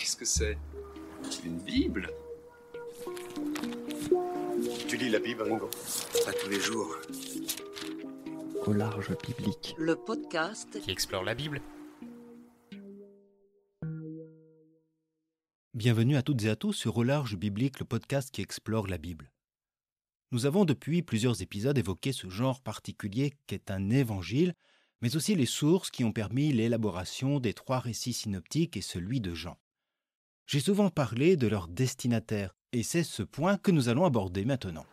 Qu'est-ce que c'est? Une Bible? Tu lis la Bible, Ringo? Pas tous les jours. Au large biblique. Le podcast qui explore la Bible. Bienvenue à toutes et à tous sur Au large biblique, le podcast qui explore la Bible. Nous avons depuis plusieurs épisodes évoqué ce genre particulier qu'est un évangile, mais aussi les sources qui ont permis l'élaboration des 3 récits synoptiques et celui de Jean. J'ai souvent parlé de leur destinataire, et c'est ce point que nous allons aborder maintenant.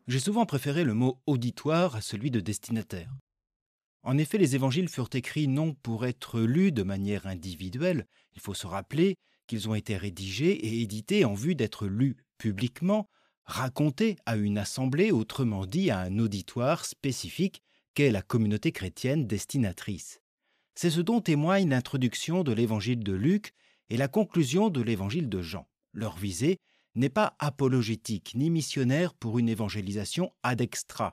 J'ai souvent préféré le mot « auditoire » à celui de « destinataire ». En effet, les évangiles furent écrits non pour être lus de manière individuelle, il faut se rappeler qu'ils ont été rédigés et édités en vue d'être lus publiquement, racontés à une assemblée, autrement dit à un auditoire spécifique qu'est la communauté chrétienne destinatrice. C'est ce dont témoigne l'introduction de l'évangile de Luc et la conclusion de l'évangile de Jean. Leur visée n'est pas apologétique ni missionnaire pour une évangélisation ad extra.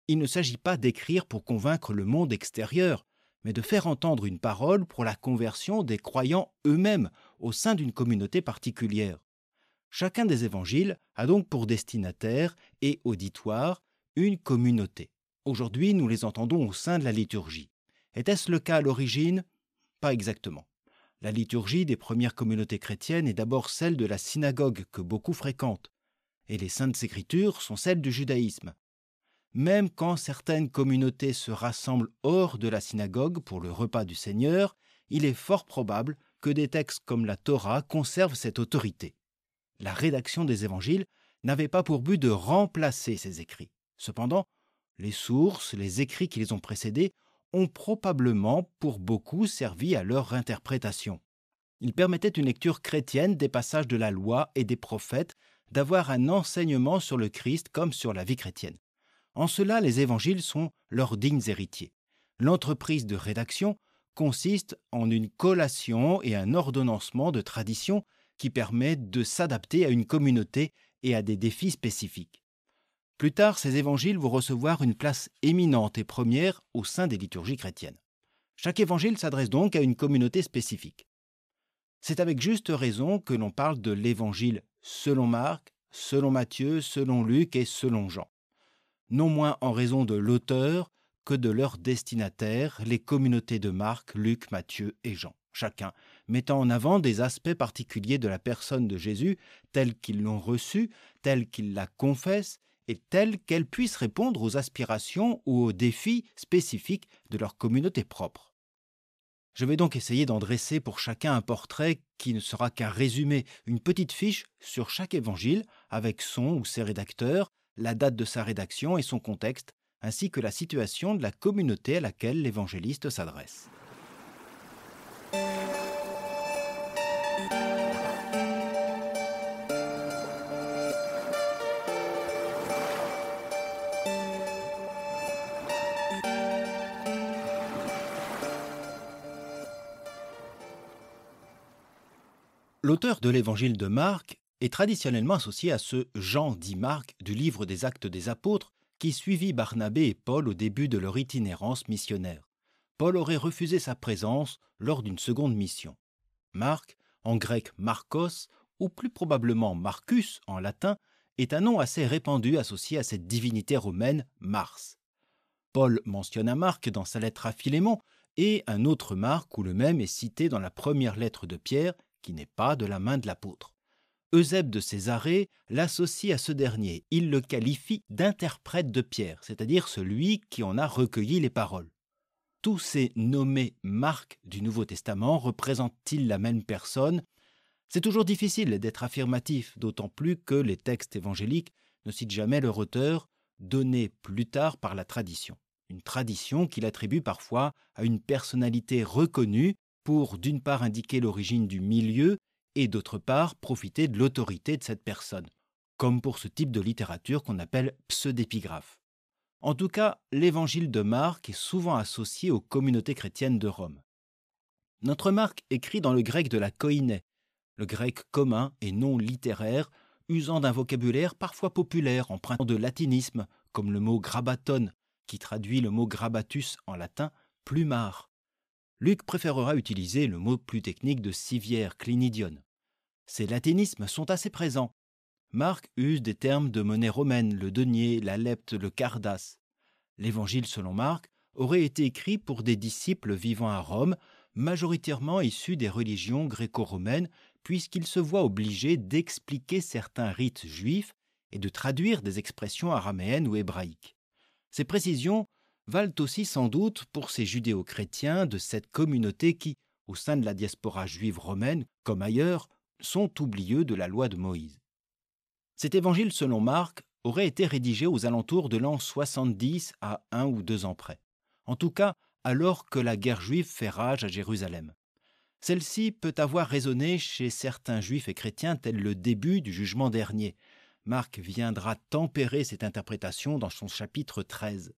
Il ne s'agit pas d'écrire pour convaincre le monde extérieur, mais de faire entendre une parole pour la conversion des croyants eux-mêmes au sein d'une communauté particulière. Chacun des évangiles a donc pour destinataire et auditoire une communauté. Aujourd'hui, nous les entendons au sein de la liturgie. Était-ce le cas à l'origine? Pas exactement. La liturgie des premières communautés chrétiennes est d'abord celle de la synagogue que beaucoup fréquentent, et les Saintes Écritures sont celles du judaïsme. Même quand certaines communautés se rassemblent hors de la synagogue pour le repas du Seigneur, il est fort probable que des textes comme la Torah conservent cette autorité. La rédaction des évangiles n'avait pas pour but de remplacer ces écrits. Cependant, les sources, les écrits qui les ont précédés, ont probablement, pour beaucoup, servi à leur interprétation. Ils permettaient une lecture chrétienne des passages de la loi et des prophètes, d'avoir un enseignement sur le Christ comme sur la vie chrétienne. En cela, les évangiles sont leurs dignes héritiers. L'entreprise de rédaction consiste en une collation et un ordonnancement de traditions qui permet de s'adapter à une communauté et à des défis spécifiques. Plus tard, ces évangiles vont recevoir une place éminente et première au sein des liturgies chrétiennes. Chaque évangile s'adresse donc à une communauté spécifique. C'est avec juste raison que l'on parle de l'évangile selon Marc, selon Matthieu, selon Luc et selon Jean. Non moins en raison de l'auteur que de leur destinataire, les communautés de Marc, Luc, Matthieu et Jean, chacun mettant en avant des aspects particuliers de la personne de Jésus, tels qu'ils l'ont reçue, tels qu'ils la confessent, et telle qu'elle puisse répondre aux aspirations ou aux défis spécifiques de leur communauté propre. Je vais donc essayer d'en dresser pour chacun un portrait qui ne sera qu'un résumé, une petite fiche sur chaque évangile avec son ou ses rédacteurs, la date de sa rédaction et son contexte, ainsi que la situation de la communauté à laquelle l'évangéliste s'adresse. L'auteur de l'évangile de Marc est traditionnellement associé à ce Jean dit Marc du livre des Actes des Apôtres qui suivit Barnabé et Paul au début de leur itinérance missionnaire. Paul aurait refusé sa présence lors d'une seconde mission. Marc, en grec Marcos, ou plus probablement Marcus en latin, est un nom assez répandu associé à cette divinité romaine Mars. Paul mentionne un Marc dans sa lettre à Philémon et un autre Marc où le même est cité dans la première lettre de Pierre, qui n'est pas de la main de l'apôtre. Eusèbe de Césarée l'associe à ce dernier. Il le qualifie d'interprète de Pierre, c'est-à-dire celui qui en a recueilli les paroles. Tous ces nommés Marc du Nouveau Testament représentent-ils la même personne? C'est toujours difficile d'être affirmatif, d'autant plus que les textes évangéliques ne citent jamais leur auteur, donné plus tard par la tradition. Une tradition qu'il attribue parfois à une personnalité reconnue pour d'une part indiquer l'origine du milieu et d'autre part profiter de l'autorité de cette personne, comme pour ce type de littérature qu'on appelle pseudépigraphe. En tout cas, l'évangile de Marc est souvent associé aux communautés chrétiennes de Rome. Notre Marc écrit dans le grec de la koiné, le grec commun et non littéraire, usant d'un vocabulaire parfois populaire, empruntant de latinisme, comme le mot grabaton, qui traduit le mot grabatus en latin, plumard. Luc préférera utiliser le mot plus technique de civière, clinidion. Ces latinismes sont assez présents. Marc use des termes de monnaie romaine, le denier, la lepte, le cardasse. L'Évangile selon Marc aurait été écrit pour des disciples vivant à Rome, majoritairement issus des religions gréco-romaines, puisqu'il se voit obligé d'expliquer certains rites juifs et de traduire des expressions araméennes ou hébraïques. Ces précisions valent aussi sans doute pour ces judéo-chrétiens de cette communauté qui, au sein de la diaspora juive romaine, comme ailleurs, sont oublieux de la loi de Moïse. Cet évangile selon Marc aurait été rédigé aux alentours de l'an 70 à 1 ou 2 ans près. En tout cas, alors que la guerre juive fait rage à Jérusalem. Celle-ci peut avoir résonné chez certains juifs et chrétiens tel le début du jugement dernier. Marc viendra tempérer cette interprétation dans son chapitre 13.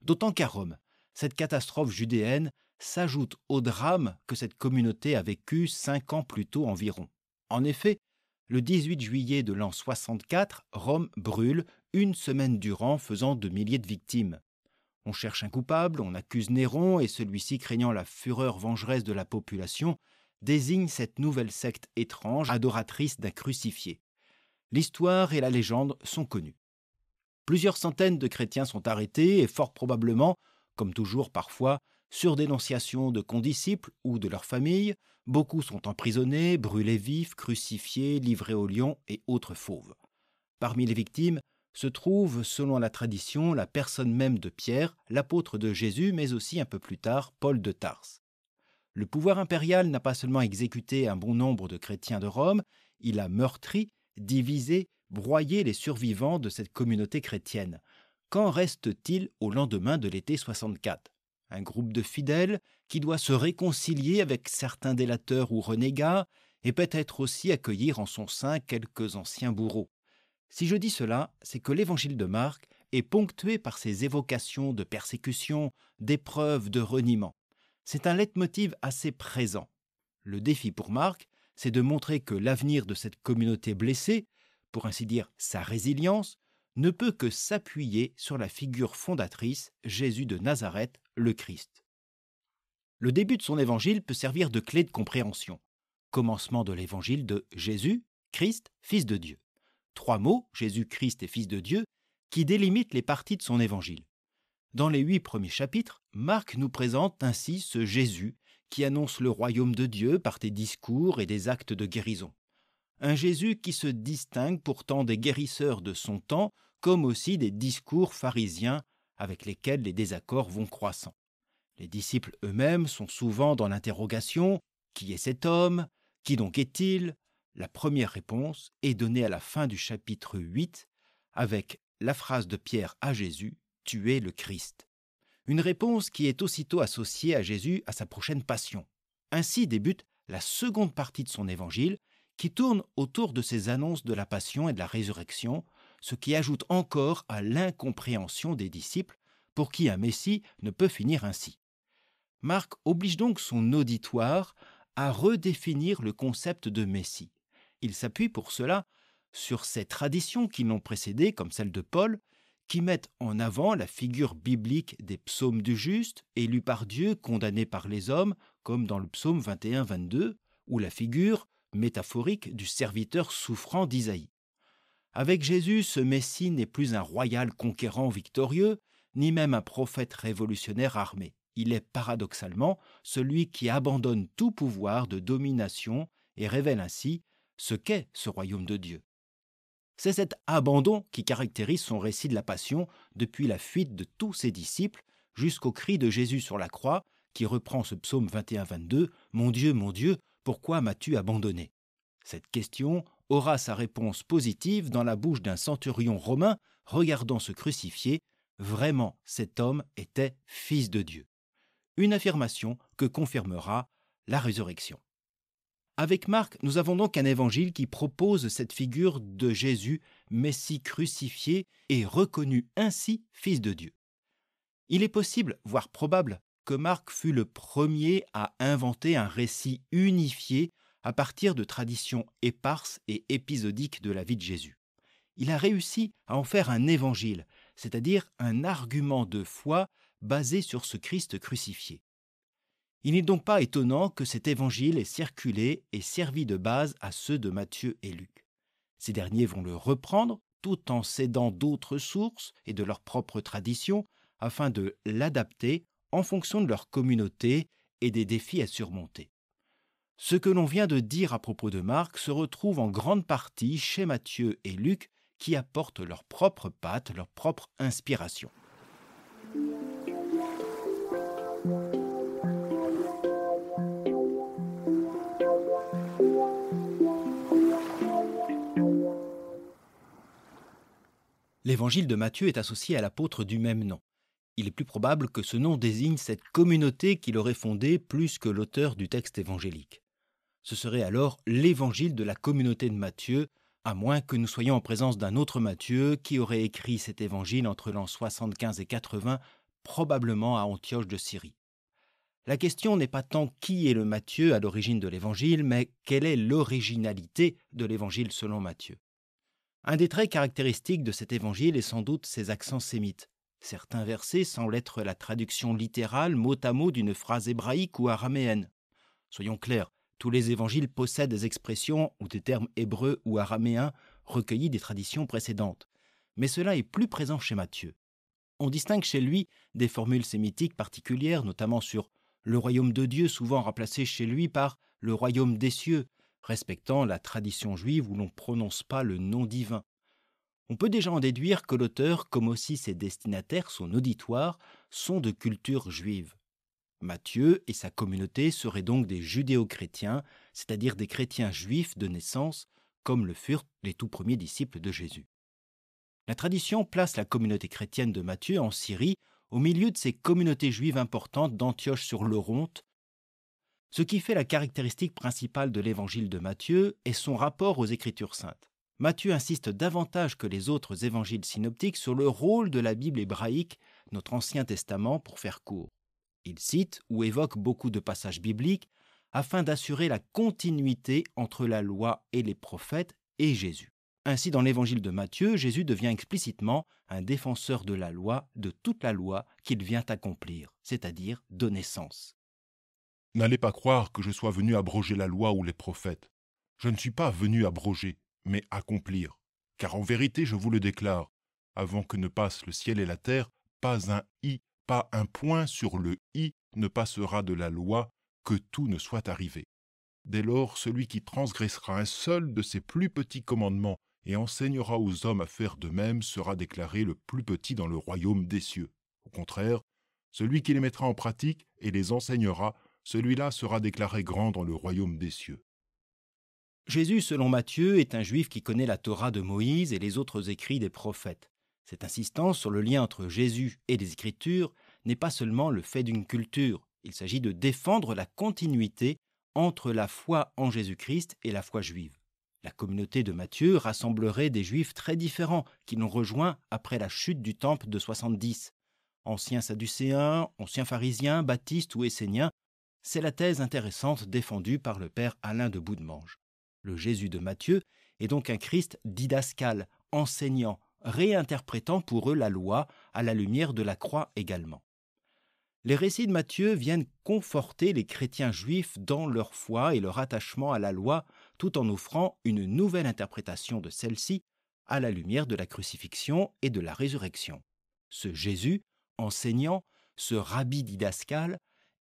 D'autant qu'à Rome, cette catastrophe judéenne s'ajoute au drame que cette communauté a vécu 5 ans plus tôt environ. En effet, le 18 juillet de l'an 64, Rome brûle une semaine durant, faisant de milliers de victimes. On cherche un coupable, on accuse Néron et celui-ci, craignant la fureur vengeresse de la population, désigne cette nouvelle secte étrange, adoratrice d'un crucifié. L'histoire et la légende sont connues. Plusieurs centaines de chrétiens sont arrêtés et fort probablement, comme toujours parfois, sur dénonciation de condisciples ou de leurs familles, beaucoup sont emprisonnés, brûlés vifs, crucifiés, livrés aux lions et autres fauves. Parmi les victimes se trouve, selon la tradition, la personne même de Pierre, l'apôtre de Jésus, mais aussi un peu plus tard, Paul de Tarse. Le pouvoir impérial n'a pas seulement exécuté un bon nombre de chrétiens de Rome, il a meurtri, divisé, broyé les survivants de cette communauté chrétienne. Qu'en reste-t-il au lendemain de l'été 64 ? Un groupe de fidèles qui doit se réconcilier avec certains délateurs ou renégats et peut-être aussi accueillir en son sein quelques anciens bourreaux. Si je dis cela, c'est que l'évangile de Marc est ponctué par ces évocations de persécution, d'épreuves, de reniement. C'est un leitmotiv assez présent. Le défi pour Marc, c'est de montrer que l'avenir de cette communauté blessée, pour ainsi dire sa résilience, ne peut que s'appuyer sur la figure fondatrice, Jésus de Nazareth, le Christ. Le début de son évangile peut servir de clé de compréhension. Commencement de l'évangile de Jésus, Christ, Fils de Dieu. 3 mots, Jésus, Christ et Fils de Dieu, qui délimitent les parties de son évangile. Dans les 8 premiers chapitres, Marc nous présente ainsi ce Jésus qui annonce le royaume de Dieu par des discours et des actes de guérison. Un Jésus qui se distingue pourtant des guérisseurs de son temps, comme aussi des discours pharisiens avec lesquels les désaccords vont croissant. Les disciples eux-mêmes sont souvent dans l'interrogation « Qui est cet homme ? Qui donc est-il ?» La première réponse est donnée à la fin du chapitre 8 avec la phrase de Pierre à Jésus « Tu es le Christ ». Une réponse qui est aussitôt associée à Jésus à sa prochaine passion. Ainsi débute la seconde partie de son évangile qui tourne autour de ces annonces de la passion et de la résurrection, ce qui ajoute encore à l'incompréhension des disciples pour qui un Messie ne peut finir ainsi. Marc oblige donc son auditoire à redéfinir le concept de Messie. Il s'appuie pour cela sur ces traditions qui l'ont précédé, comme celle de Paul, qui mettent en avant la figure biblique des psaumes du juste, élus par Dieu, condamnés par les hommes, comme dans le psaume 21-22, ou la figure métaphorique du serviteur souffrant d'Isaïe. Avec Jésus, ce Messie n'est plus un royal conquérant victorieux, ni même un prophète révolutionnaire armé. Il est paradoxalement celui qui abandonne tout pouvoir de domination et révèle ainsi ce qu'est ce royaume de Dieu. C'est cet abandon qui caractérise son récit de la Passion depuis la fuite de tous ses disciples jusqu'au cri de Jésus sur la croix qui reprend ce psaume 21-22 « Mon Dieu, pourquoi m'as-tu abandonné ?» Cette question aura sa réponse positive dans la bouche d'un centurion romain regardant se crucifier. Vraiment, cet homme était fils de Dieu. Une affirmation que confirmera la résurrection. Avec Marc, nous avons donc un évangile qui propose cette figure de Jésus, Messie crucifié et reconnu ainsi fils de Dieu. Il est possible, voire probable, que Marc fut le premier à inventer un récit unifié à partir de traditions éparses et épisodiques de la vie de Jésus. Il a réussi à en faire un évangile, c'est-à-dire un argument de foi basé sur ce Christ crucifié. Il n'est donc pas étonnant que cet évangile ait circulé et servi de base à ceux de Matthieu et Luc. Ces derniers vont le reprendre tout en s'aidant d'autres sources et de leurs propres traditions afin de l'adapter en fonction de leur communauté et des défis à surmonter. Ce que l'on vient de dire à propos de Marc se retrouve en grande partie chez Matthieu et Luc qui apportent leur propre patte, leur propre inspiration. L'évangile de Matthieu est associé à l'apôtre du même nom. Il est plus probable que ce nom désigne cette communauté qu'il aurait fondée plus que l'auteur du texte évangélique. Ce serait alors l'évangile de la communauté de Matthieu, à moins que nous soyons en présence d'un autre Matthieu qui aurait écrit cet évangile entre l'an 75 et 80, probablement à Antioche de Syrie. La question n'est pas tant qui est le Matthieu à l'origine de l'évangile, mais quelle est l'originalité de l'évangile selon Matthieu. Un des traits caractéristiques de cet évangile est sans doute ses accents sémites. Certains versets semblent être la traduction littérale mot à mot d'une phrase hébraïque ou araméenne. Soyons clairs, tous les évangiles possèdent des expressions ou des termes hébreux ou araméens recueillis des traditions précédentes. Mais cela est plus présent chez Matthieu. On distingue chez lui des formules sémitiques particulières, notamment sur le royaume de Dieu, souvent remplacé chez lui par le royaume des cieux, respectant la tradition juive où l'on ne prononce pas le nom divin. On peut déjà en déduire que l'auteur, comme aussi ses destinataires, son auditoire, sont de culture juive. Matthieu et sa communauté seraient donc des judéo-chrétiens, c'est-à-dire des chrétiens juifs de naissance, comme le furent les tout premiers disciples de Jésus. La tradition place la communauté chrétienne de Matthieu en Syrie au milieu de ces communautés juives importantes d'Antioche sur l'Oronte. Ce qui fait la caractéristique principale de l'évangile de Matthieu est son rapport aux Écritures saintes. Matthieu insiste davantage que les autres évangiles synoptiques sur le rôle de la Bible hébraïque, notre Ancien Testament, pour faire court. Il cite ou évoque beaucoup de passages bibliques afin d'assurer la continuité entre la loi et les prophètes et Jésus. Ainsi, dans l'évangile de Matthieu, Jésus devient explicitement un défenseur de la loi, de toute la loi qu'il vient accomplir, c'est-à-dire donner sens. N'allez pas croire que je sois venu abroger la loi ou les prophètes. Je ne suis pas venu abroger, mais accomplir. Car en vérité, je vous le déclare, avant que ne passent le ciel et la terre, pas un i, pas un point sur le i ne passera de la loi, que tout ne soit arrivé. Dès lors, celui qui transgressera un seul de ces plus petits commandements et enseignera aux hommes à faire de même sera déclaré le plus petit dans le royaume des cieux. Au contraire, celui qui les mettra en pratique et les enseignera, celui-là sera déclaré grand dans le royaume des cieux. Jésus, selon Matthieu, est un juif qui connaît la Torah de Moïse et les autres écrits des prophètes. Cette insistance sur le lien entre Jésus et les Écritures n'est pas seulement le fait d'une culture. Il s'agit de défendre la continuité entre la foi en Jésus-Christ et la foi juive. La communauté de Matthieu rassemblerait des juifs très différents qui l'ont rejoint après la chute du temple de 70. Anciens sadducéens, anciens pharisiens, baptistes ou esséniens, c'est la thèse intéressante défendue par le père Alain de Boudemange. Le Jésus de Matthieu est donc un Christ didascal, enseignant, réinterprétant pour eux la loi à la lumière de la croix également. Les récits de Matthieu viennent conforter les chrétiens juifs dans leur foi et leur attachement à la loi, tout en offrant une nouvelle interprétation de celle-ci à la lumière de la crucifixion et de la résurrection. Ce Jésus, enseignant, ce rabbi didascal,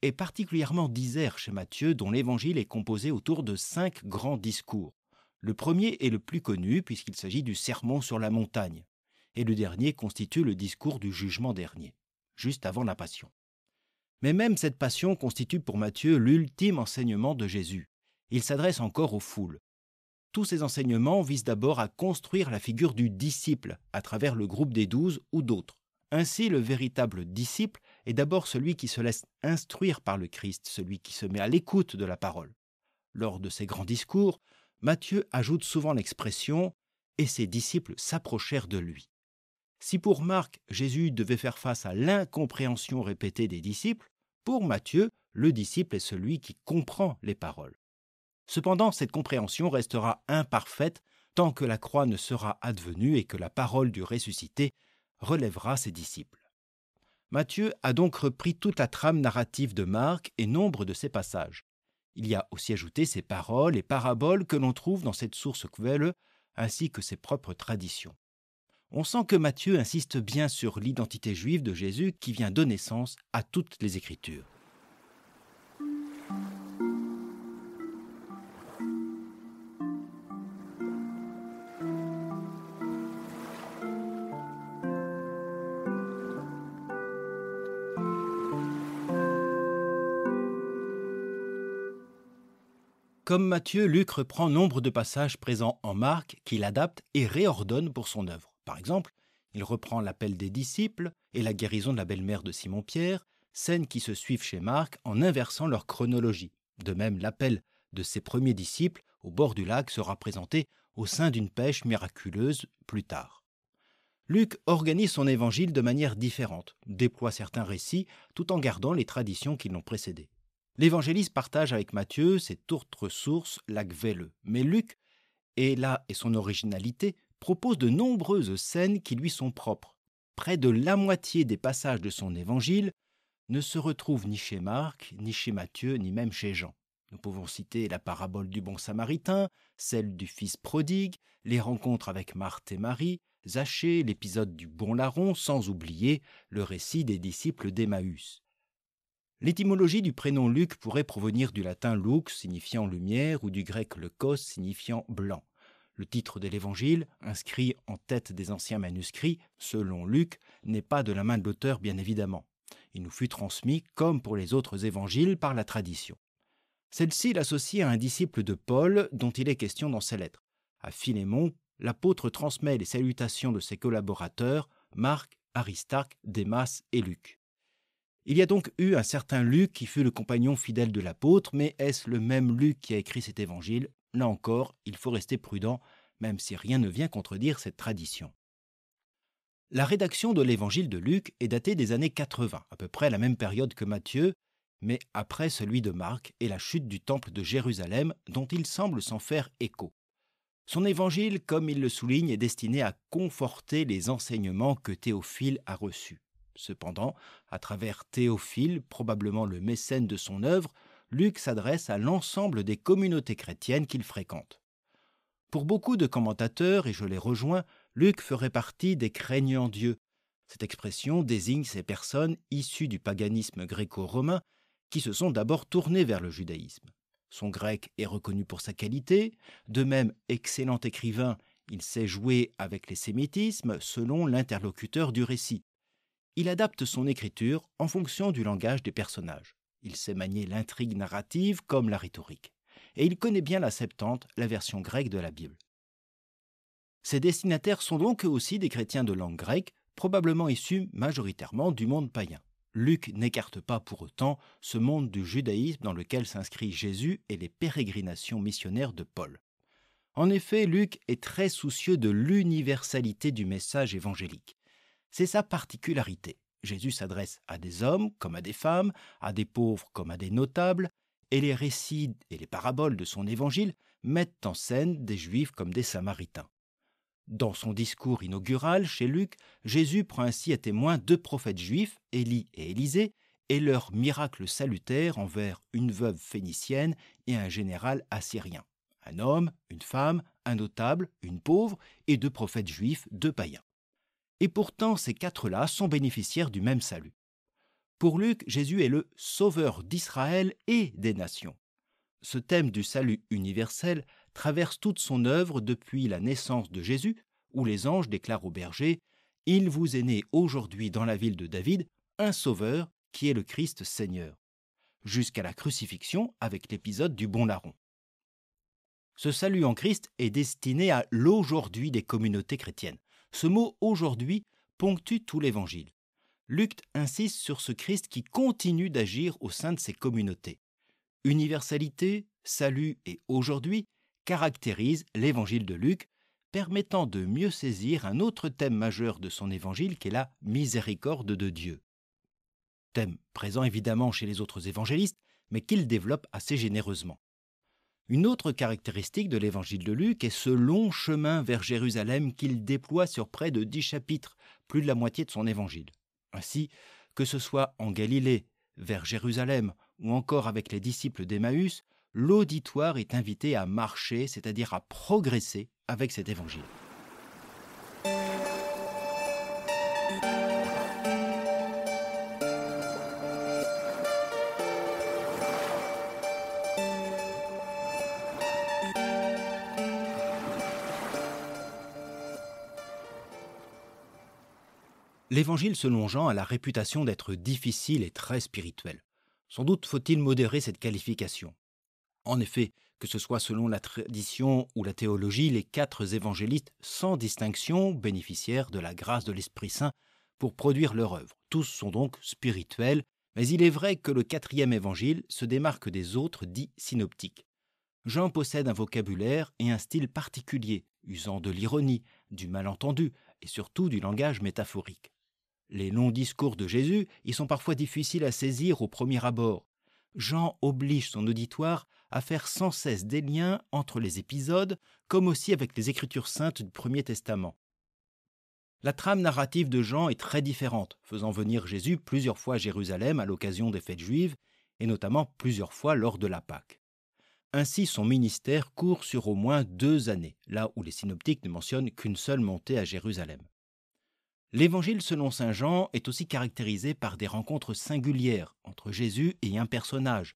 est particulièrement disert chez Matthieu, dont l'évangile est composé autour de 5 grands discours. Le premier est le plus connu puisqu'il s'agit du sermon sur la montagne, et le dernier constitue le discours du jugement dernier, juste avant la passion. Mais même cette passion constitue pour Matthieu l'ultime enseignement de Jésus. Il s'adresse encore aux foules. Tous ces enseignements visent d'abord à construire la figure du disciple à travers le groupe des 12 ou d'autres. Ainsi, le véritable disciple est d'abord celui qui se laisse instruire par le Christ, celui qui se met à l'écoute de la parole. Lors de ces grands discours, Matthieu ajoute souvent l'expression « et ses disciples s'approchèrent de lui ». Si pour Marc, Jésus devait faire face à l'incompréhension répétée des disciples, Pour Matthieu, le disciple est celui qui comprend les paroles. Cependant, cette compréhension restera imparfaite tant que la croix ne sera advenue et que la parole du ressuscité relèvera ses disciples. Matthieu a donc repris toute la trame narrative de Marc et nombre de ses passages. Il y a aussi ajouté ses paroles et paraboles que l'on trouve dans cette source Quelle, ainsi que ses propres traditions. On sent que Matthieu insiste bien sur l'identité juive de Jésus qui vient donner sens à toutes les Écritures. Comme Matthieu, Luc reprend nombre de passages présents en Marc qu'il adapte et réordonne pour son œuvre. Par exemple, il reprend l'appel des disciples et la guérison de la belle-mère de Simon-Pierre, scènes qui se suivent chez Marc en inversant leur chronologie. De même, l'appel de ses premiers disciples au bord du lac sera présenté au sein d'une pêche miraculeuse plus tard. Luc organise son évangile de manière différente, déploie certains récits tout en gardant les traditions qui l'ont précédé. L'évangéliste partage avec Matthieu cette autre source, la Quelle, mais Luc, et là est son originalité, propose de nombreuses scènes qui lui sont propres. Près de la moitié des passages de son évangile ne se retrouvent ni chez Marc, ni chez Matthieu, ni même chez Jean. Nous pouvons citer la parabole du bon samaritain, celle du fils prodigue, les rencontres avec Marthe et Marie, Zachée, l'épisode du bon larron, sans oublier le récit des disciples d'Emmaüs. L'étymologie du prénom Luc pourrait provenir du latin lux, signifiant lumière, ou du grec leukos, signifiant blanc. Le titre de l'évangile, inscrit en tête des anciens manuscrits, selon Luc, n'est pas de la main de l'auteur, bien évidemment. Il nous fut transmis, comme pour les autres évangiles, par la tradition. Celle-ci l'associe à un disciple de Paul, dont il est question dans ses lettres. À Philémon, l'apôtre transmet les salutations de ses collaborateurs, Marc, Aristarque, Démas et Luc. Il y a donc eu un certain Luc qui fut le compagnon fidèle de l'apôtre, mais est-ce le même Luc qui a écrit cet évangile ? Là encore, il faut rester prudent, même si rien ne vient contredire cette tradition. La rédaction de l'évangile de Luc est datée des années 80, à peu près la même période que Matthieu, mais après celui de Marc et la chute du temple de Jérusalem, dont il semble s'en faire écho. Son évangile, comme il le souligne, est destiné à conforter les enseignements que Théophile a reçus. Cependant, à travers Théophile, probablement le mécène de son œuvre, Luc s'adresse à l'ensemble des communautés chrétiennes qu'il fréquente. Pour beaucoup de commentateurs, et je les rejoins, Luc ferait partie des craignants Dieu. Cette expression désigne ces personnes issues du paganisme gréco-romain qui se sont d'abord tournées vers le judaïsme. Son grec est reconnu pour sa qualité, de même excellent écrivain, il sait jouer avec les sémitismes selon l'interlocuteur du récit. Il adapte son écriture en fonction du langage des personnages. Il sait manier l'intrigue narrative comme la rhétorique. Et il connaît bien la Septante, la version grecque de la Bible. Ses destinataires sont donc eux aussi des chrétiens de langue grecque, probablement issus majoritairement du monde païen. Luc n'écarte pas pour autant ce monde du judaïsme dans lequel s'inscrit Jésus et les pérégrinations missionnaires de Paul. En effet, Luc est très soucieux de l'universalité du message évangélique. C'est sa particularité. Jésus s'adresse à des hommes comme à des femmes, à des pauvres comme à des notables, et les récits et les paraboles de son évangile mettent en scène des Juifs comme des Samaritains. Dans son discours inaugural chez Luc, Jésus prend ainsi à témoin deux prophètes juifs, Élie et Élisée, et leurs miracles salutaires envers une veuve phénicienne et un général assyrien. Un homme, une femme, un notable, une pauvre, et deux prophètes juifs, deux païens. Et pourtant, ces quatre-là sont bénéficiaires du même salut. Pour Luc, Jésus est le sauveur d'Israël et des nations. Ce thème du salut universel traverse toute son œuvre depuis la naissance de Jésus, où les anges déclarent aux bergers « Il vous est né aujourd'hui dans la ville de David un sauveur qui est le Christ Seigneur », jusqu'à la crucifixion avec l'épisode du bon larron. Ce salut en Christ est destiné à l'aujourd'hui des communautés chrétiennes. Ce mot « aujourd'hui » ponctue tout l'Évangile. Luc insiste sur ce Christ qui continue d'agir au sein de ses communautés. Universalité, salut et aujourd'hui caractérisent l'Évangile de Luc, permettant de mieux saisir un autre thème majeur de son Évangile qui est la miséricorde de Dieu. thème présent évidemment chez les autres évangélistes, mais qu'il développe assez généreusement. Une autre caractéristique de l'évangile de Luc est ce long chemin vers Jérusalem qu'il déploie sur près de 10 chapitres, plus de la moitié de son évangile. Ainsi, que ce soit en Galilée, vers Jérusalem, ou encore avec les disciples d'Emmaüs, l'auditoire est invité à marcher, c'est-à-dire à progresser avec cet évangile. L'évangile selon Jean a la réputation d'être difficile et très spirituel. Sans doute faut-il modérer cette qualification. En effet, que ce soit selon la tradition ou la théologie, les 4 évangélistes sans distinction bénéficièrent de la grâce de l'Esprit Saint pour produire leur œuvre. Tous sont donc spirituels, mais il est vrai que le 4e évangile se démarque des autres dits synoptiques. Jean possède un vocabulaire et un style particulier, usant de l'ironie, du malentendu et surtout du langage métaphorique. Les longs discours de Jésus y sont parfois difficiles à saisir au premier abord. Jean oblige son auditoire à faire sans cesse des liens entre les épisodes, comme aussi avec les Écritures saintes du Premier Testament. La trame narrative de Jean est très différente, faisant venir Jésus plusieurs fois à Jérusalem à l'occasion des fêtes juives, et notamment plusieurs fois lors de la Pâque. Ainsi, son ministère court sur au moins 2 années, là où les synoptiques ne mentionnent qu'une seule montée à Jérusalem. L'Évangile selon saint Jean est aussi caractérisé par des rencontres singulières entre Jésus et un personnage,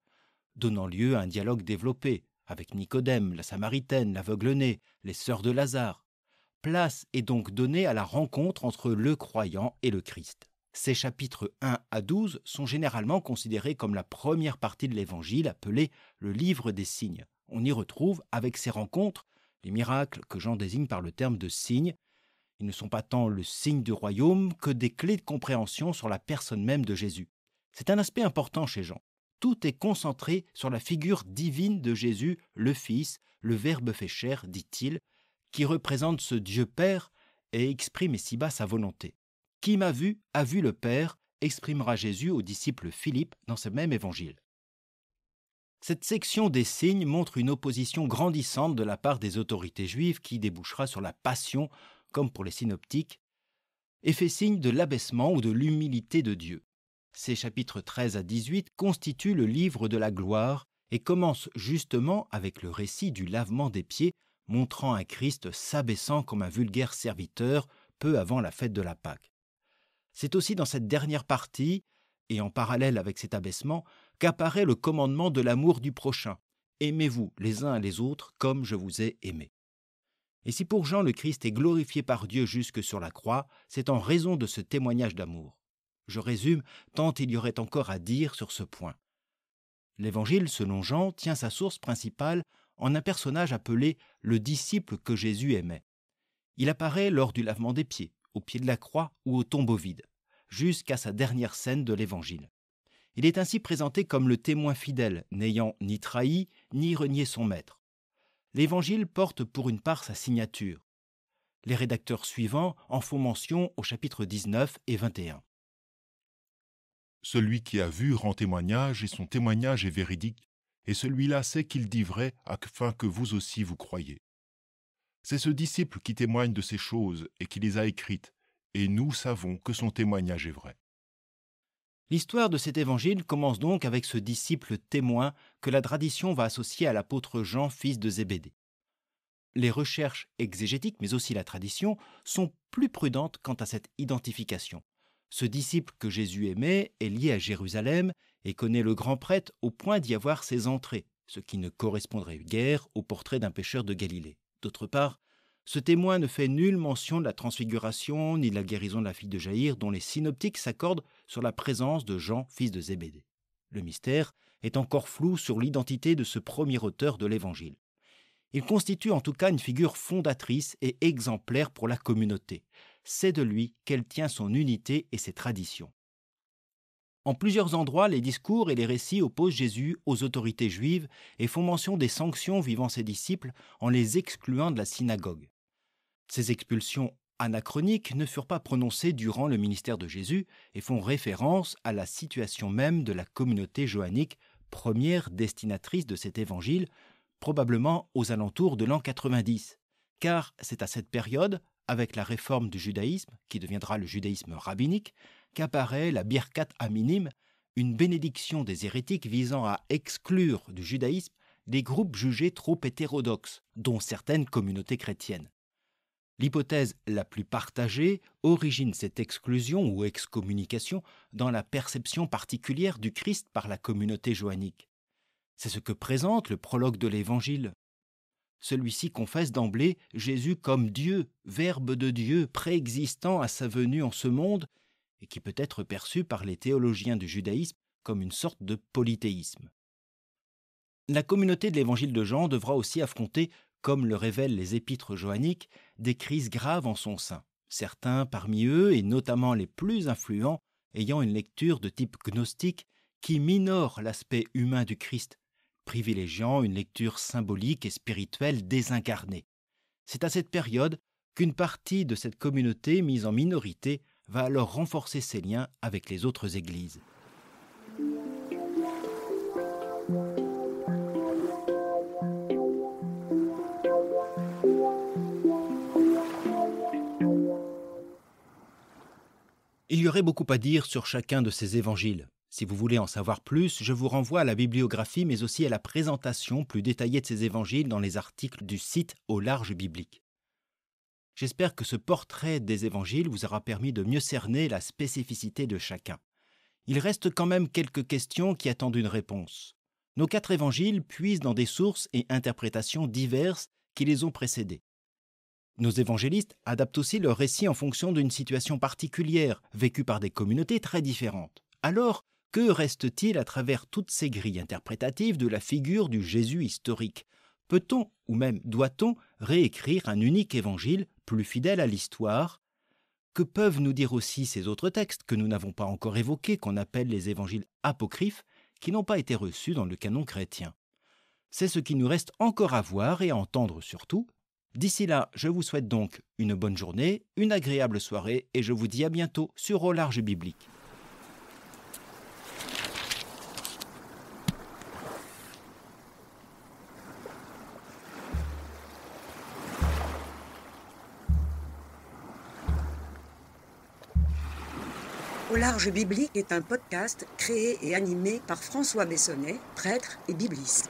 donnant lieu à un dialogue développé avec Nicodème, la Samaritaine, l'aveugle-né, les sœurs de Lazare. Place est donc donnée à la rencontre entre le croyant et le Christ. Ces chapitres 1 à 12 sont généralement considérés comme la première partie de l'Évangile appelée le livre des signes. On y retrouve, avec ces rencontres, les miracles que Jean désigne par le terme de signes. Ils ne sont pas tant le signe du royaume que des clés de compréhension sur la personne même de Jésus. C'est un aspect important chez Jean. Tout est concentré sur la figure divine de Jésus, le Fils, le Verbe fait chair, dit-il, qui représente ce Dieu Père et exprime ici-bas sa volonté. « Qui m'a vu a vu le Père », exprimera Jésus au disciple Philippe dans ce même évangile. Cette section des signes montre une opposition grandissante de la part des autorités juives qui débouchera sur la passion, comme pour les synoptiques, et fait signe de l'abaissement ou de l'humilité de Dieu. Ces chapitres 13 à 18 constituent le livre de la gloire et commencent justement avec le récit du lavement des pieds, montrant un Christ s'abaissant comme un vulgaire serviteur peu avant la fête de la Pâque. C'est aussi dans cette dernière partie, et en parallèle avec cet abaissement, qu'apparaît le commandement de l'amour du prochain. Aimez-vous les uns les autres comme je vous ai aimés. Et si pour Jean le Christ est glorifié par Dieu jusque sur la croix, c'est en raison de ce témoignage d'amour. Je résume, tant il y aurait encore à dire sur ce point. L'Évangile, selon Jean, tient sa source principale en un personnage appelé le disciple que Jésus aimait. Il apparaît lors du lavement des pieds, au pied de la croix ou au tombeau vide, jusqu'à sa dernière scène de l'Évangile. Il est ainsi présenté comme le témoin fidèle, n'ayant ni trahi, ni renié son maître. L'Évangile porte pour une part sa signature. Les rédacteurs suivants en font mention au chapitre 19 et 21. Celui qui a vu rend témoignage, et son témoignage est véridique, et celui-là sait qu'il dit vrai, afin que vous aussi vous croyiez. C'est ce disciple qui témoigne de ces choses et qui les a écrites, et nous savons que son témoignage est vrai. L'histoire de cet évangile commence donc avec ce disciple témoin que la tradition va associer à l'apôtre Jean, fils de Zébédée. Les recherches exégétiques, mais aussi la tradition, sont plus prudentes quant à cette identification. Ce disciple que Jésus aimait est lié à Jérusalem et connaît le grand prêtre au point d'y avoir ses entrées, ce qui ne correspondrait guère au portrait d'un pécheur de Galilée. D'autre part, ce témoin ne fait nulle mention de la transfiguration ni de la guérison de la fille de Jaïr, dont les synoptiques s'accordent sur la présence de Jean, fils de Zébédée. Le mystère est encore flou sur l'identité de ce premier auteur de l'Évangile. Il constitue en tout cas une figure fondatrice et exemplaire pour la communauté. C'est de lui qu'elle tient son unité et ses traditions. En plusieurs endroits, les discours et les récits opposent Jésus aux autorités juives et font mention des sanctions vivant ses disciples en les excluant de la synagogue. Ces expulsions anachroniques ne furent pas prononcées durant le ministère de Jésus et font référence à la situation même de la communauté johannique, première destinatrice de cet évangile, probablement aux alentours de l'an 90. Car c'est à cette période, avec la réforme du judaïsme, qui deviendra le judaïsme rabbinique, qu'apparaît la Birkat Aminim, une bénédiction des hérétiques visant à exclure du judaïsme des groupes jugés trop hétérodoxes, dont certaines communautés chrétiennes. L'hypothèse la plus partagée origine cette exclusion ou excommunication dans la perception particulière du Christ par la communauté johannique. C'est ce que présente le prologue de l'Évangile. Celui-ci confesse d'emblée Jésus comme Dieu, Verbe de Dieu, préexistant à sa venue en ce monde, et qui peut être perçu par les théologiens du judaïsme comme une sorte de polythéisme. La communauté de l'Évangile de Jean devra aussi affronter, comme le révèlent les épîtres johanniques, des crises graves en son sein. Certains parmi eux, et notamment les plus influents, ayant une lecture de type gnostique qui minore l'aspect humain du Christ, privilégiant une lecture symbolique et spirituelle désincarnée. C'est à cette période qu'une partie de cette communauté mise en minorité va alors renforcer ses liens avec les autres églises. Il y aurait beaucoup à dire sur chacun de ces évangiles. Si vous voulez en savoir plus, je vous renvoie à la bibliographie, mais aussi à la présentation plus détaillée de ces évangiles dans les articles du site Au Large Biblique. J'espère que ce portrait des évangiles vous aura permis de mieux cerner la spécificité de chacun. Il reste quand même quelques questions qui attendent une réponse. Nos 4 évangiles puisent dans des sources et interprétations diverses qui les ont précédés. Nos évangélistes adaptent aussi leur récit en fonction d'une situation particulière, vécue par des communautés très différentes. Alors, que reste-t-il à travers toutes ces grilles interprétatives de la figure du Jésus historique ? Peut-on, ou même doit-on, réécrire un unique évangile plus fidèle à l'histoire ? Que peuvent nous dire aussi ces autres textes que nous n'avons pas encore évoqués, qu'on appelle les évangiles apocryphes, qui n'ont pas été reçus dans le canon chrétien ? C'est ce qui nous reste encore à voir et à entendre surtout. D'ici là, je vous souhaite donc une bonne journée, une agréable soirée et je vous dis à bientôt sur Au Large Biblique. Au Large Biblique est un podcast créé et animé par François Bessonnet, prêtre et bibliste.